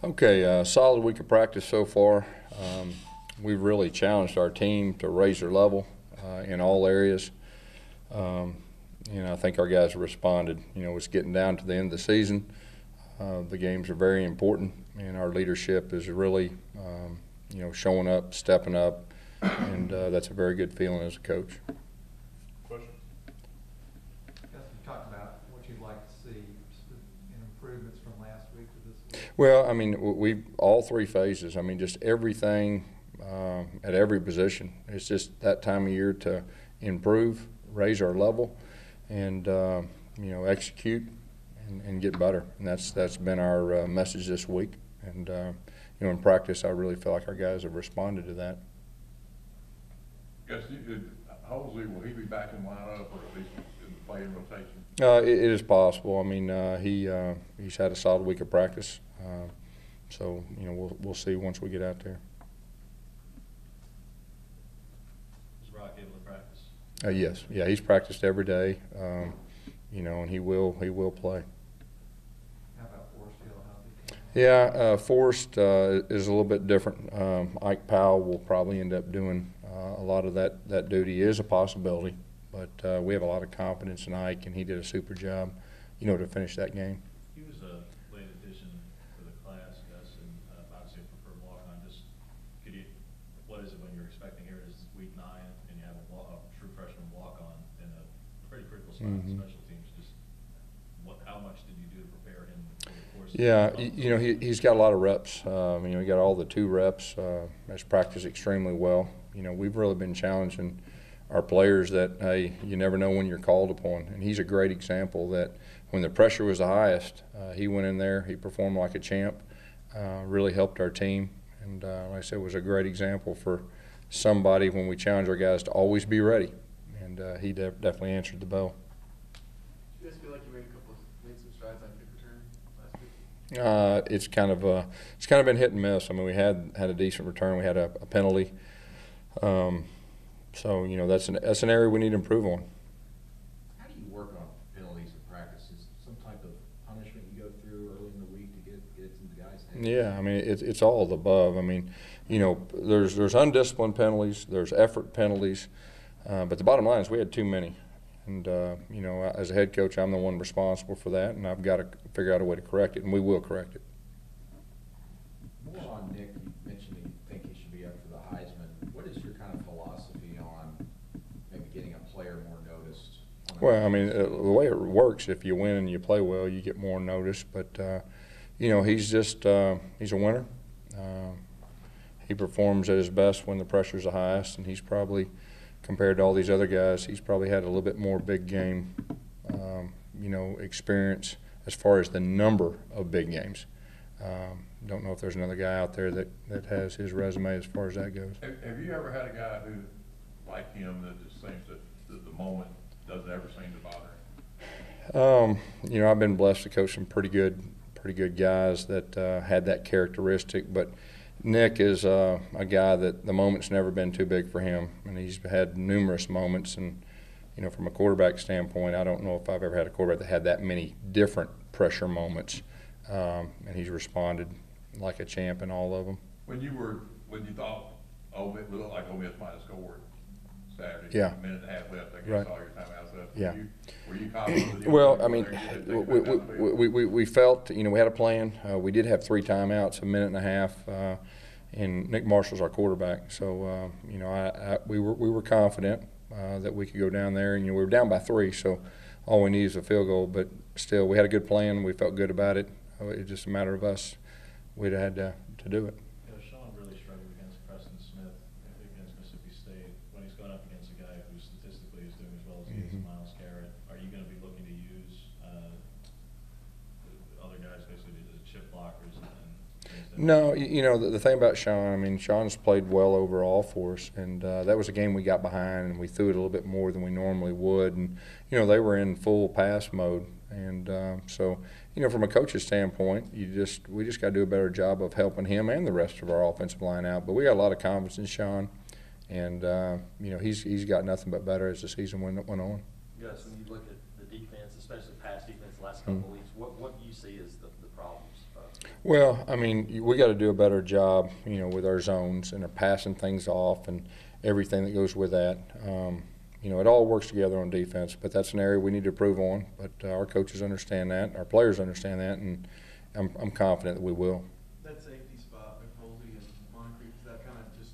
Okay, solid week of practice so far. We've really challenged our team to raise their level in all areas. I think our guys have responded. It's getting down to the end of the season. The games are very important, and our leadership is really, showing up, stepping up, and that's a very good feeling as a coach. Questions? Gus, you talked about what you'd like to see in improvements from last week to this week. Well, I mean, we all three phases. I mean, just everything at every position. It's just that time of year to improve, raise our level, and execute and get better. And that's been our message this week. And in practice, I really feel like our guys have responded to that. Gus, Halsey, will he be back in lineup or at least in the playing rotation? It is possible. I mean, he's had a solid week of practice, so we'll see once we get out there. Is Rock able to practice? Yes, yeah, he's practiced every day, and he will play. How about Forrest Hill? How's he coming? Yeah, Forrest is a little bit different. Ike Powell will probably end up doing a lot of that duty. Is a possibility, but we have a lot of confidence in Ike, and he did a super job, to finish that game. He was a late addition to the class, Gus, and obviously a preferred walk-on. Just what is it when you're expecting here? It is week 9, and you have a true freshman walk-on in a pretty critical spot in special teams. Just how much did you do to prepare him for the course? Yeah, he's got a lot of reps. He got all the 2 reps. Has practiced extremely well. We've really been challenging our players that, hey, you never know when you're called upon. And he's a great example that when the pressure was the highest, he went in there, he performed like a champ, really helped our team. And like I said, was a great example for somebody when we challenge our guys to always be ready. And he definitely answered the bell. Do you guys feel like you made some strides on kick return last week? It's kind of been hit and miss. I mean, we had a decent return. We had a penalty. So that's an area we need to improve on. How do you work on penalties in practice? Is some type of punishment you go through early in the week to get it to the guys' heads? Yeah, I mean it's all of the above. I mean, there's undisciplined penalties, there's effort penalties, but the bottom line is we had too many. And as a head coach, I'm the one responsible for that, and I've got to figure out a way to correct it, and we will correct it. More on Nick, you mentioned that you think he should be up for the Heisman. What is your kind of philosophy on maybe getting a player more noticed? Well, I mean, the way it works, if you win and you play well, you get more notice. But he's just he's a winner. He performs at his best when the pressure's the highest, and he's probably, compared to all these other guys, he's probably had a little bit more big game, experience as far as the number of big games. Don't know if there's another guy out there that has his resume as far as that goes. Have you ever had a guy who, like him, that just seems that the moment doesn't ever seem to bother him? I've been blessed to coach some pretty good guys that had that characteristic, but Nick is a guy that the moment's never been too big for him, and he's had numerous moments. And from a quarterback standpoint, I don't know if I've ever had a quarterback that had that many different pressure moments, and he's responded like a champ in all of them. When you thought it looked like Ole Miss might have scored Saturday, yeah, a minute and a half left, I guess, right. all your timeouts left. Yeah. Were you confident? Well, I mean, we felt, we had a plan. We did have 3 timeouts, a minute and a half, and Nick Marshall's our quarterback. So, we were confident that we could go down there, and we were down by 3, so all we need is a field goal. But still, we had a good plan. We felt good about it. It was just a matter of us. We'd had to do it. Sean really struggled against Preston Smith against Mississippi State when he's going up against a guy who statistically is doing as well as he is, Miles Garrett. Are you going to be looking to use other guys basically as chip blockers and things? No, the thing about Sean, I mean, Sean's played well overall for us, and that was a game we got behind, and we threw it a little bit more than we normally would, and they were in full pass mode, and so from a coach's standpoint, we just got to do a better job of helping him and the rest of our offensive line out. But we got a lot of confidence in Sean, and he's got nothing but better as the season went on. Gus, when you look at the defense, especially pass defense, the last couple of weeks, what do you see as the problems? Well, I mean, we got to do a better job, you know, with our zones and our passing things off and everything that goes with that. You know, it all works together on defense, but that's an area we need to improve on. But our coaches understand that, our players understand that, and I'm confident that we will. That safety spot, McFolsey and Moncrief, is that kind of just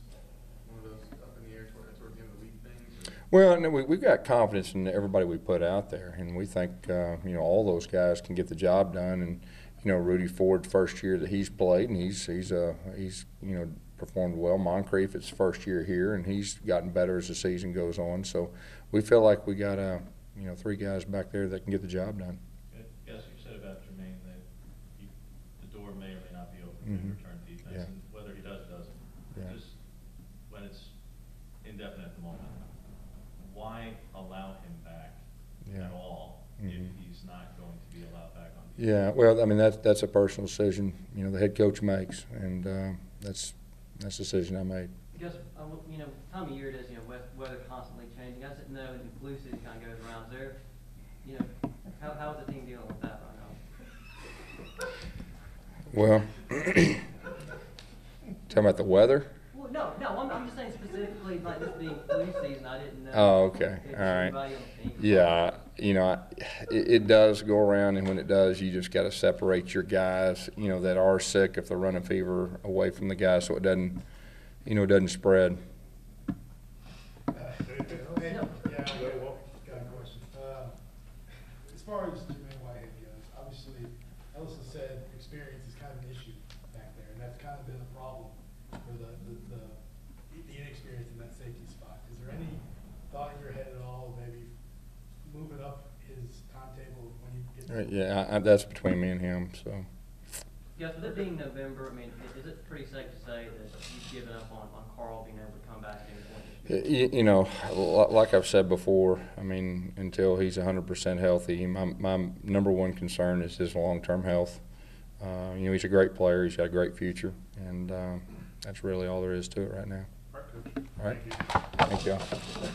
one of those up in the air toward the end of the week things? Or? Well, no, we've got confidence in everybody we put out there, and we think you know, all those guys can get the job done. And you know, Rudy Ford, first year that he's played, and he's you know, performed well. Moncrief, it's first year here, and he's gotten better as the season goes on. So we feel like we got you know, 3 guys back there that can get the job done. Yes, you said about Jermaine that the door may or may not be open Mhm. to return defense, Yeah. and whether he does or doesn't. Yeah. Just when it's indefinite at the moment, why allow him back Yeah. at all Mhm. if he's not going to be allowed back on defense? Yeah, well, I mean, that's a personal decision, you know, the head coach makes, and that's a decision I made. Because, you know, time of year it is, you know, weather constantly changing. I didn't know, and the flu season kind of goes around. Is there, you know, how is the team dealing with that right now? Well, talking about the weather? Well, no, I'm just saying specifically, like this being flu season, I didn't know. Oh, okay, if all right. anybody on the team- Yeah, you know, it does go around, and when it does, you just got to separate your guys, you know, that are sick if they're running fever away from the guys, so it doesn't, you know, it doesn't spread. Yeah, got a question. As far as Jermaine Whitehead goes, obviously, Ellison said experience is kind of an issue back there, and that's kind of been a problem for the inexperience in that safety spot. Is there any thought in your head at all, maybe moving up his timetable when he gets? Yeah, that's between me and him, so. Yes, with it being November, I mean, is it pretty safe to say that you've given up on Carl being able to come back in You know, like I've said before, I mean, until he's 100% healthy, my #1 concern is his long-term health. You know, he's a great player. He's got a great future, and that's really all there is to it right now. All right, Coach. All right. Thank you. Thank you.